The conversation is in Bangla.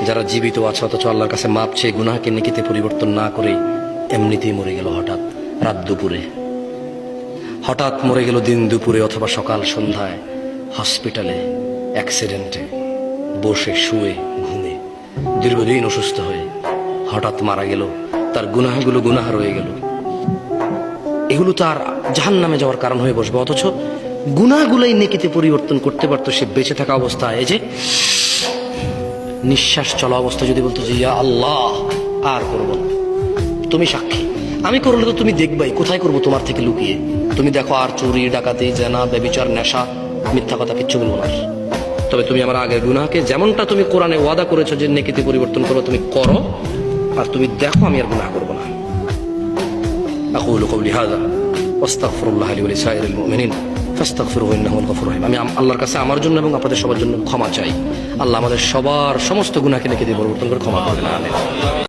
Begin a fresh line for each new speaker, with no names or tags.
যারা জীবিত আছে অথচ আল্লাহর কাছে মাপ চেয়ে গুনাহকে নেকিতে পরিবর্তন না করে এমনিতেই মরে গেল হঠাৎ রাত দুপুরে, হঠাৎ মরে গেল দিন দুপুরে অথবা সকাল সন্ধ্যায়, হসপিটালে, অ্যাক্সিডেন্টে, বসে শুয়ে ঘুমে, দীর্ঘদিন অসুস্থ হয়ে হঠাৎ মারা গেল। তার গুনাহগুলো গুনাহ রয়ে গেল, এগুলো তার জাহান্নামে যাওয়ার কারণ হয়ে বসবে। অথচ গুনাহগুলোই নেকিতে পরিবর্তন করতে পারতো সে বেঁচে থাকা অবস্থায়। এই যে নিঃশ্বাস চলা অবস্থা যদি বলতো যে ইয়া আল্লাহ আর করবো না, তুমি সাক্ষী, আমি করলে তো তুমি দেখবাই, কোথায় করবো তোমার থেকে লুকিয়ে। তুমি দেখো আর চুরি ডাকাতি জেনা ব্যভিচার নেশা মিথ্যা কথা কিচ্ছু বলবো না। তবে তুমি আমার আগের গুনাহকে যেমনটা তুমি কোরআনে ওয়াদা করেছো যে নেকিতে পরিবর্তন করো, তুমি করো, আর তুমি দেখো আমি আর গুনাহ করবো না। আকুলু কওলি হাযা ওয়াস্তাগফিরুল্লাহ লি ওয়া লিসাইরিল মুমিনিন ফাস্তাগফিরুহু ইন্নাহু আল গফুরুর রহিম। আমি আল্লাহর কাছে আমার জন্য এবং আপনাদের সবার জন্য ক্ষমা চাই। আল্লাহ আমাদের সবার সমস্ত গুনাহকে নেকিতে পরিবর্তন করে ক্ষমা করবেন। আমিন।